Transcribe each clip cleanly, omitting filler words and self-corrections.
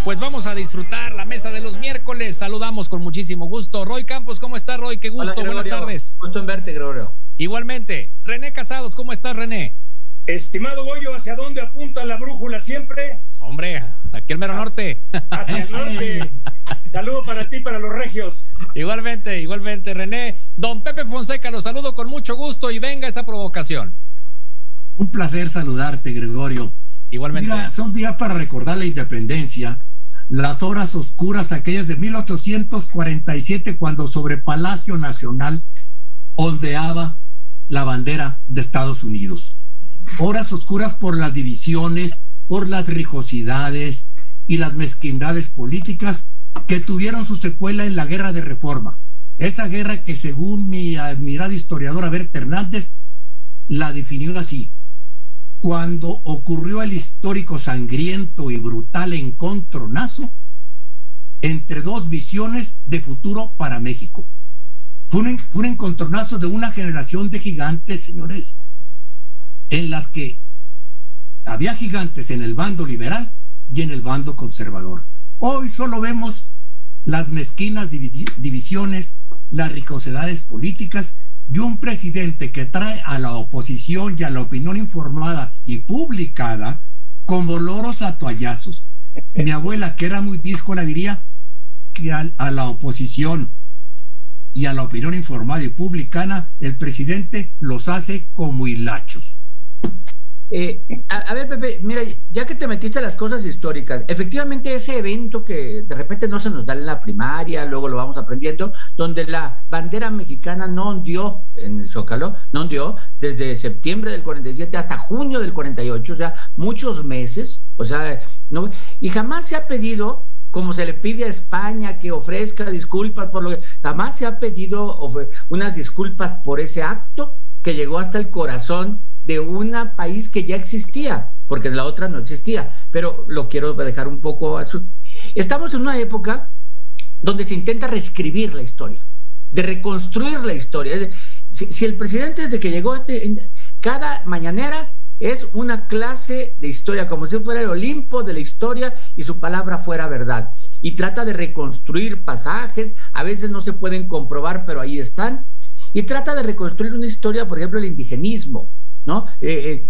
Pues vamos a disfrutar la mesa de los miércoles. Saludamos con muchísimo gusto. Roy Campos, ¿cómo estás, Roy? Qué gusto. Hola, buenas tardes. Gusto en verte, Gregorio. Igualmente. René Casados, ¿cómo estás, René? Estimado Goyo, ¿hacia dónde apunta la brújula siempre? Hombre, aquí el mero norte. Hacia el norte. Saludo para ti, para los regios. Igualmente, René. Don Pepe Fonseca, lo saludo con mucho gusto y venga esa provocación. Un placer saludarte, Gregorio. Igualmente. Mira, son días para recordar la independencia, las horas oscuras aquellas de 1847, cuando sobre Palacio Nacional ondeaba la bandera de Estados Unidos. Horas oscuras por las divisiones, por las rijosidades y las mezquindades políticas que tuvieron su secuela en la Guerra de Reforma. Esa guerra que, según mi admirada historiadora Berta Hernández, la definió así: cuando ocurrió el histórico, sangriento y brutal encontronazo entre dos visiones de futuro para México. Fue un encontronazo de una generación de gigantes, señores, en las que había gigantes en el bando liberal y en el bando conservador. Hoy solo vemos las mezquinas divisiones, las rijosidades políticas y un presidente que trae a la oposición y a la opinión informada y publicada como loros a toallazos. Mi abuela, que era muy díscola, diría que a la oposición y a la opinión informada y publicana, el presidente los hace como hilachos. A ver, Pepe, mira, ya que te metiste a las cosas históricas, efectivamente ese evento que de repente no se nos da en la primaria, luego lo vamos aprendiendo, donde la bandera mexicana no ondeó en el Zócalo, no ondeó desde septiembre del 47 hasta junio del 48, o sea, muchos meses, o sea, no, y jamás se ha pedido, como se le pide a España que ofrezca disculpas por lo que, jamás se ha pedido unas disculpas por ese acto que llegó hasta el corazón de un país que ya existía, porque la otra no existía, pero lo quiero dejar un poco azul. Estamos en una época donde se intenta reescribir la historia, de reconstruir la historia. Si el presidente desde que llegó, cada mañanera es una clase de historia, como si fuera el Olimpo de la historia y su palabra fuera verdad, y trata de reconstruir pasajes, a veces no se pueden comprobar, pero ahí están, y trata de reconstruir una historia, por ejemplo, el indigenismo, ¿no?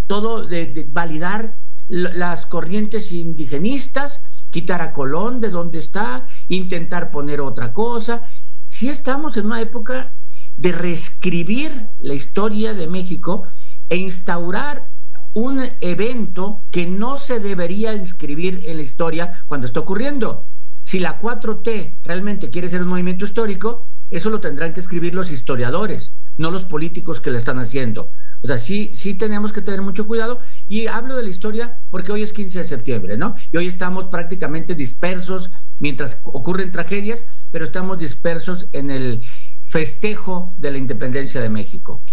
Todo de validar las corrientes indigenistas, quitar a Colón de donde está, intentar poner otra cosa. Sí estamos en una época de reescribir la historia de México e instaurar un evento que no se debería inscribir en la historia cuando está ocurriendo. Si la 4T realmente quiere ser un movimiento histórico, eso lo tendrán que escribir los historiadores, no los políticos que lo están haciendo. O sea, sí tenemos que tener mucho cuidado, y hablo de la historia porque hoy es 15 de septiembre, ¿no? Y hoy estamos prácticamente dispersos mientras ocurren tragedias, pero estamos dispersos en el festejo de la independencia de México.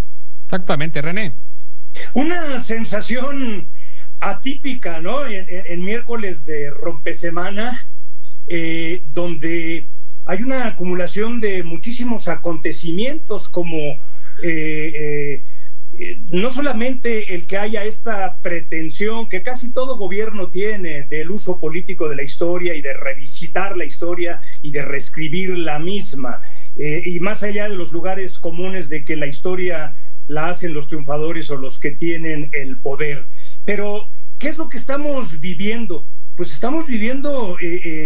Exactamente, René. Una sensación atípica, ¿no? En miércoles de rompesemana, donde hay una acumulación de muchísimos acontecimientos, como no solamente el que haya esta pretensión que casi todo gobierno tiene del uso político de la historia y de revisitar la historia y de reescribir la misma, y más allá de los lugares comunes de que la historia la hacen los triunfadores o los que tienen el poder. Pero, ¿qué es lo que estamos viviendo? Pues estamos viviendo,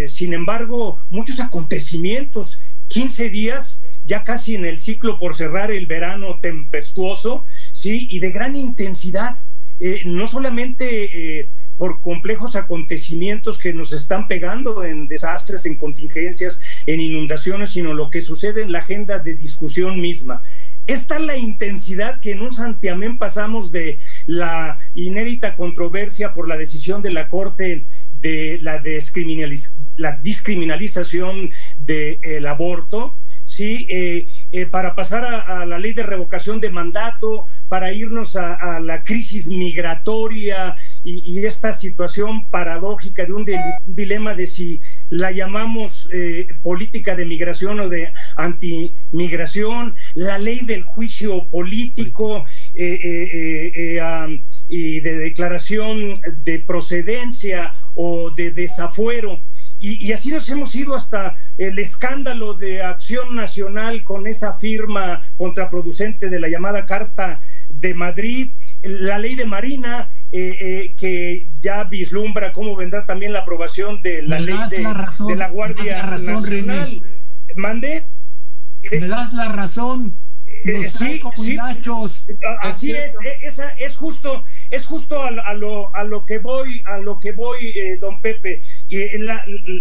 sin embargo, muchos acontecimientos, 15 días, ya casi en el ciclo por cerrar el verano tempestuoso, ¿sí? Y de gran intensidad, no solamente por complejos acontecimientos que nos están pegando en desastres, en contingencias, en inundaciones, sino lo que sucede en la agenda de discusión misma. Esta es la intensidad que en un santiamén pasamos de la inédita controversia por la decisión de la Corte de la descriminalización del aborto, ¿sí? Para pasar a la ley de revocación de mandato, para irnos a la crisis migratoria y esta situación paradójica de un dilema de si la llamamos política de migración o de antimigración, la ley del juicio político y de declaración de procedencia o de desafuero. Y así nos hemos ido hasta el escándalo de Acción Nacional con esa firma contraproducente de la llamada Carta de Madrid, la ley de Marina, que ya vislumbra cómo vendrá también la aprobación de la ley de la Guardia Nacional. René. ¿Mandé? Me das la razón. Sí, así es. Es justo a lo que voy, don Pepe.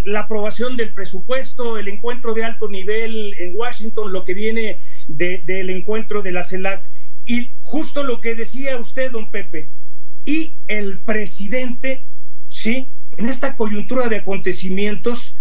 La aprobación del presupuesto, el encuentro de alto nivel en Washington, lo que viene del encuentro de la CELAC, y justo lo que decía usted, don Pepe, y el presidente, sí, en esta coyuntura de acontecimientos,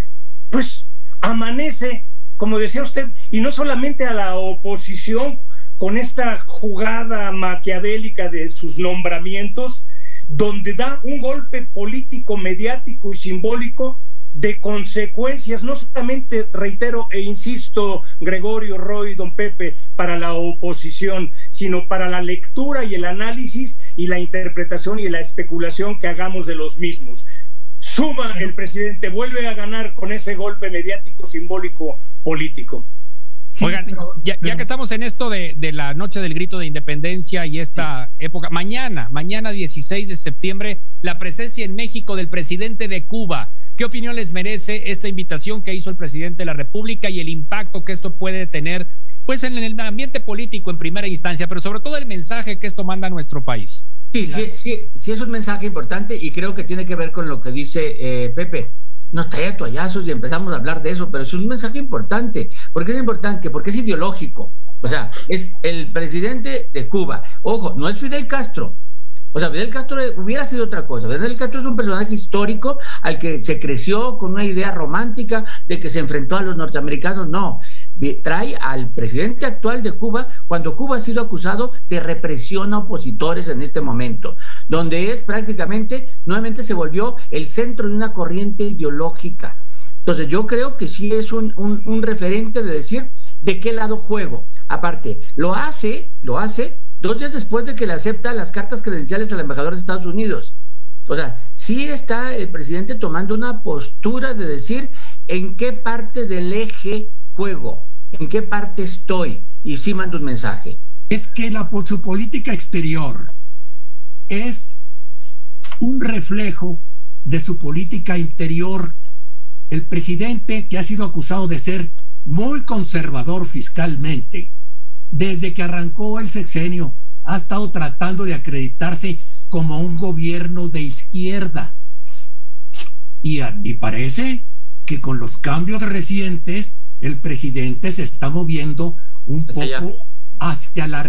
pues amanece, como decía usted, y no solamente a la oposición con esta jugada maquiavélica de sus nombramientos, donde da un golpe político, mediático y simbólico de consecuencias, no solamente, reitero e insisto, Gregorio, Roy, don Pepe, para la oposición, sino para la lectura y el análisis y la interpretación y la especulación que hagamos de los mismos. Suma el presidente, vuelve a ganar con ese golpe mediático, simbólico, político. Sí, oigan, ya que estamos en esto de la noche del grito de independencia y esta época, mañana 16 de septiembre, la presencia en México del presidente de Cuba. ¿Qué opinión les merece esta invitación que hizo el presidente de la República y el impacto que esto puede tener, pues, en el ambiente político en primera instancia, pero sobre todo el mensaje que esto manda a nuestro país? Sí, es un mensaje importante y creo que tiene que ver con lo que dice Pepe. Nos trae a toallazos y empezamos a hablar de eso, pero es un mensaje importante. ¿Por qué es importante? Porque es ideológico. O sea, es el presidente de Cuba. Ojo, no es Fidel Castro. O sea, Fidel Castro hubiera sido otra cosa. Fidel Castro es un personaje histórico al que se creció con una idea romántica de que se enfrentó a los norteamericanos. No, trae al presidente actual de Cuba cuando Cuba ha sido acusado de represión a opositores en este momento, donde es prácticamente, nuevamente se volvió el centro de una corriente ideológica. Entonces yo creo que sí es un referente de decir de qué lado juego. Aparte, lo hace 2 días después de que le acepta las cartas credenciales al embajador de Estados Unidos. O sea, sí está el presidente tomando una postura de decir en qué parte del eje juego, en qué parte estoy, y sí manda un mensaje. Es que su política exterior es un reflejo de su política interior. El presidente, que ha sido acusado de ser muy conservador fiscalmente, desde que arrancó el sexenio, ha estado tratando de acreditarse como un gobierno de izquierda. Y parece que con los cambios recientes, el presidente se está moviendo un poco hacia la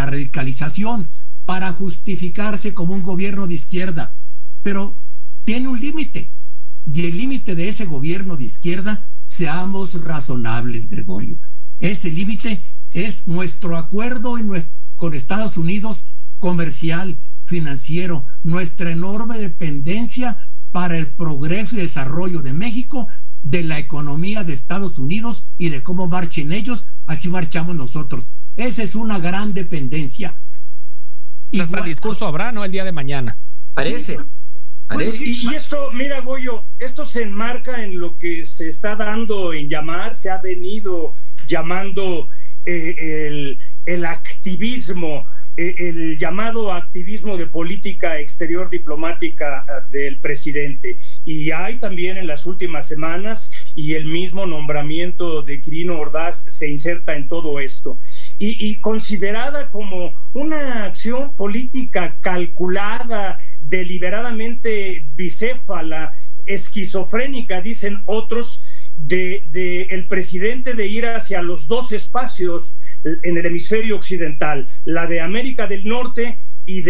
radicalización para justificarse como un gobierno de izquierda. Pero tiene un límite, y el límite de ese gobierno de izquierda, seamos razonables, Gregorio, ese límite es nuestro acuerdo con Estados Unidos comercial, financiero, nuestra enorme dependencia para el progreso y desarrollo de México, de la economía de Estados Unidos y de cómo marchen ellos, así marchamos nosotros. Esa es una gran dependencia. Hasta el discurso habrá, ¿no? El día de mañana. Parece. Y esto, mira, Goyo, esto se enmarca en lo que se está dando en llamar, se ha venido llamando el activismo, el llamado activismo de política exterior diplomática del presidente. Y hay también en las últimas semanas, y el mismo nombramiento de Quirino Ordaz se inserta en todo esto. Y considerada como una acción política calculada, deliberadamente bicéfala, esquizofrénica, dicen otros, de el presidente de ir hacia los 2 espacios en el hemisferio occidental, la de América del Norte y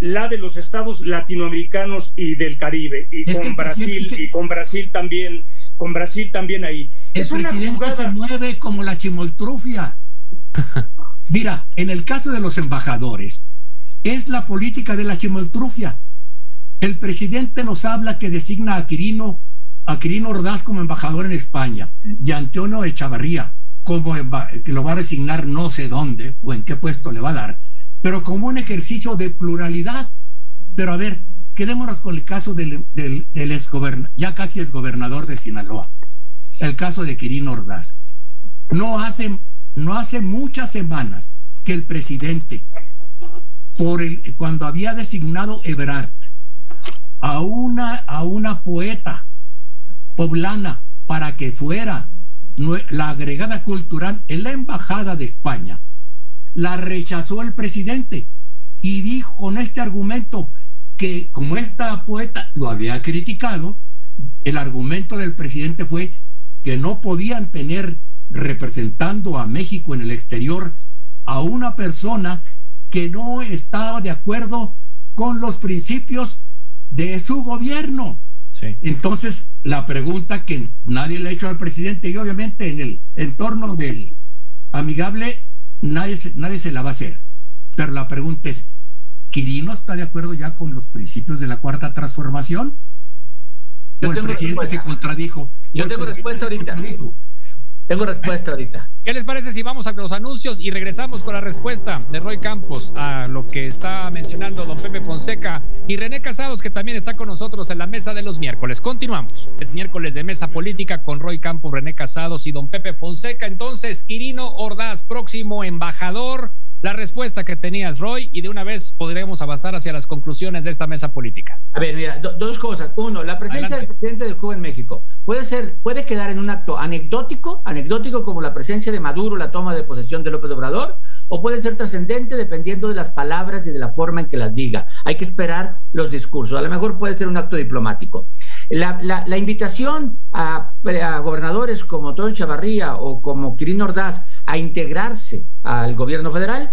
la de los estados latinoamericanos y del Caribe, y con Brasil también ahí. El presidente se mueve como la chimoltrufia. Mira, en el caso de los embajadores, es la política de la chimoltrufia. El presidente nos habla que designa a Quirino Ordaz como embajador en España y a Antonio Echavarría que lo va a designar no sé dónde o en qué puesto le va a dar, pero como un ejercicio de pluralidad. Pero a ver, quedémonos con el caso del ya casi exgobernador de Sinaloa, el caso de Quirino Ordaz. No hace muchas semanas que el presidente, cuando había designado Ebrard a una poeta poblana para que fuera la agregada cultural en la embajada de España, la rechazó el presidente y dijo con este argumento que como esta poeta lo había criticado, el argumento del presidente fue que no podían tener representando a México en el exterior a una persona que no estaba de acuerdo con los principios de su gobierno. Sí. Entonces, la pregunta que nadie le ha hecho al presidente, y obviamente en el entorno del amigable nadie se la va a hacer, pero la pregunta es, ¿Quirino está de acuerdo ya con los principios de la Cuarta Transformación? ¿O el presidente se contradijo? Yo tengo respuesta ahorita. Tengo respuesta ahorita. ¿Qué les parece si vamos a los anuncios y regresamos con la respuesta de Roy Campos a lo que está mencionando don Pepe Fonseca y René Casados, que también está con nosotros en la mesa de los miércoles? Continuamos. Es miércoles de Mesa Política con Roy Campos, René Casados y don Pepe Fonseca. Entonces, Quirino Ordaz, próximo embajador. La respuesta que tenías, Roy, y de una vez podremos avanzar hacia las conclusiones de esta mesa política. A ver, mira, dos cosas. Uno, la presencia del presidente de Cuba en México puede quedar en un acto anecdótico como la presencia de Maduro, la toma de posesión de López Obrador, o puede ser trascendente dependiendo de las palabras y de la forma en que las diga. Hay que esperar los discursos. A lo mejor puede ser un acto diplomático. La invitación a gobernadores como Toño Chavarría o como Quirino Ordaz a integrarse al gobierno federal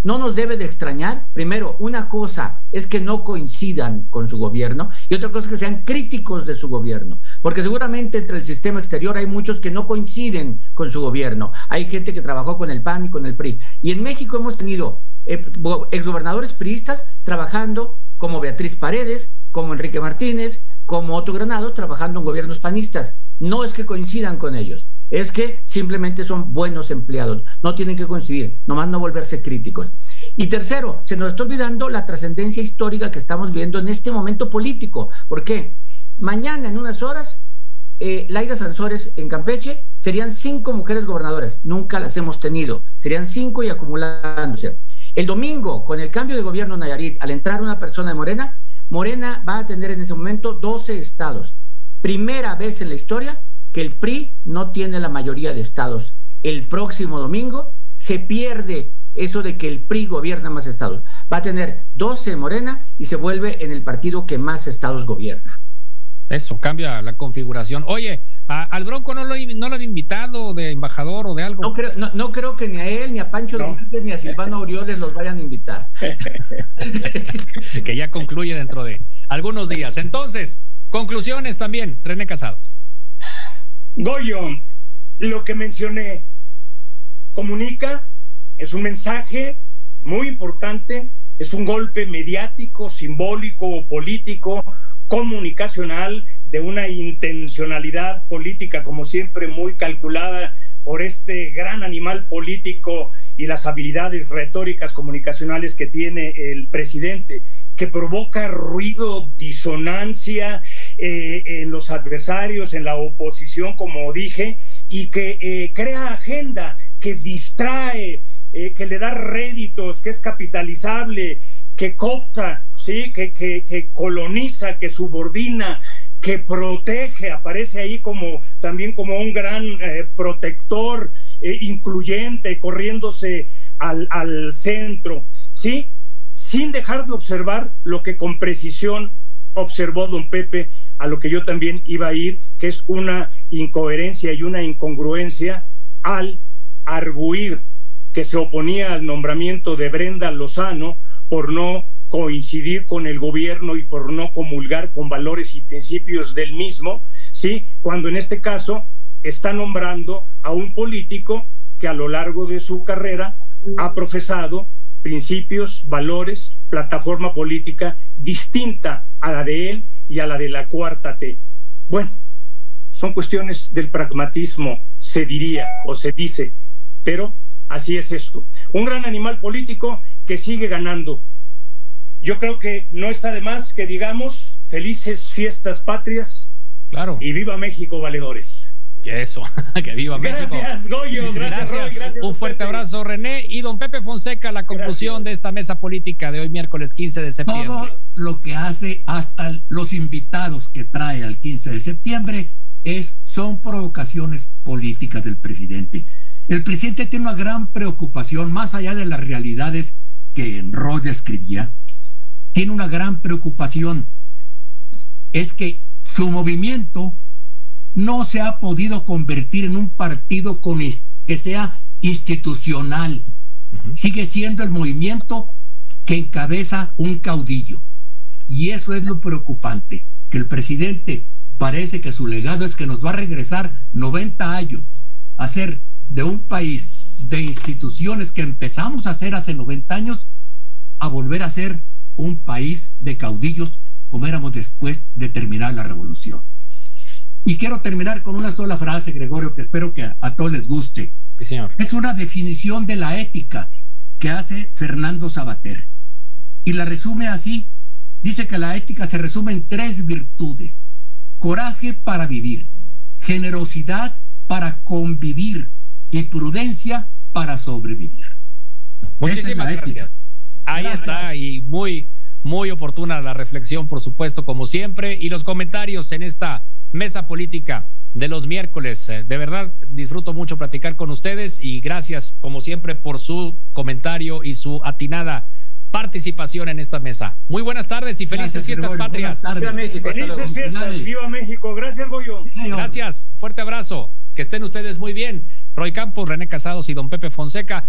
no nos debe de extrañar. Primero, una cosa es que no coincidan con su gobierno y otra cosa es que sean críticos de su gobierno, porque seguramente entre el sistema exterior hay muchos que no coinciden con su gobierno. Hay gente que trabajó con el PAN y con el PRI. Y en México hemos tenido exgobernadores priistas trabajando, como Beatriz Paredes, como Enrique Martínez, como Otto Granados, trabajando en gobiernos panistas. No es que coincidan con ellos, es que simplemente son buenos empleados, no tienen que coincidir, nomás no volverse críticos. Y tercero, se nos está olvidando la trascendencia histórica que estamos viendo en este momento político. ¿Por qué? Mañana, en unas horas, Laida Sansores en Campeche, serían 5 mujeres gobernadoras, nunca las hemos tenido, serían 5 y acumulándose. El domingo, con el cambio de gobierno en Nayarit, al entrar una persona de Morena, Morena va a tener en ese momento 12 estados. Primera vez en la historia que el PRI no tiene la mayoría de estados. El próximo domingo se pierde eso de que el PRI gobierna más estados. Va a tener 12 Morena y se vuelve en el partido que más estados gobierna. Eso, cambia la configuración. Oye, al Bronco no lo han invitado de embajador o de algo. No creo que ni a él, ni a Pancho Domínguez, ni a Silvano Aureoles los vayan a invitar. Que ya concluye dentro de algunos días. Entonces, conclusiones también, René Casados. Goyo, lo que mencioné, comunica, es un mensaje muy importante, es un golpe mediático, simbólico, político, comunicacional, de una intencionalidad política, como siempre, muy calculada por este gran animal político y las habilidades retóricas comunicacionales que tiene el presidente, que provoca ruido, disonancia en los adversarios, en la oposición, como dije, y que crea agenda, que distrae, que le da réditos, que es capitalizable, que coopta, ¿sí? que coloniza, que subordina, que protege, aparece ahí también como un gran protector, incluyente, corriéndose al centro, ¿sí? Sin dejar de observar lo que con precisión observó don Pepe, a lo que yo también iba a ir, que es una incoherencia y una incongruencia al arguir que se oponía al nombramiento de Brenda Lozano por no coincidir con el gobierno y por no comulgar con valores y principios del mismo, ¿sí? Cuando en este caso está nombrando a un político que a lo largo de su carrera ha profesado principios, valores, plataforma política distinta a la de él y a la de la Cuarta T. Bueno, son cuestiones del pragmatismo, se diría o se dice, pero así es esto. Un gran animal político que sigue ganando. yo creo que no está de más que digamos felices fiestas patrias. Claro. Y viva México, valedores. Eso, que viva México. Gracias, Goyo. Gracias, Roy. Gracias. Un fuerte abrazo, René. Y don Pepe Fonseca, la conclusión de esta mesa política de hoy, miércoles 15 de septiembre. Todo lo que hace, hasta los invitados que trae al 15 de septiembre, son provocaciones políticas del presidente. El presidente tiene una gran preocupación, más allá de las realidades que Roy describía, tiene una gran preocupación. Es que su movimiento no se ha podido convertir en un partido que sea institucional. Sigue siendo el movimiento que encabeza un caudillo. Y eso es lo preocupante, que el presidente parece que su legado es que nos va a regresar 90 años a ser de un país de instituciones que empezamos a hacer hace 90 años, a volver a ser un país de caudillos como éramos después de terminar la revolución. Y quiero terminar con una sola frase, Gregorio, que espero que a todos les guste. Sí, señor. Es una definición de la ética que hace Fernando Savater. Y la resume así. Dice que la ética se resume en 3 virtudes: coraje para vivir, generosidad para convivir y prudencia para sobrevivir. Muchísimas gracias. Ahí está, y muy oportuna la reflexión, por supuesto, como siempre, y los comentarios en esta mesa política de los miércoles. De verdad, disfruto mucho platicar con ustedes y gracias, como siempre, por su comentario y su atinada participación en esta mesa. Muy buenas tardes y felices fiestas patrias. Viva México. Felices fiestas. Viva México. Gracias, Goyo. Gracias. Fuerte abrazo. Que estén ustedes muy bien. Roy Campos, René Casados y don Pepe Fonseca.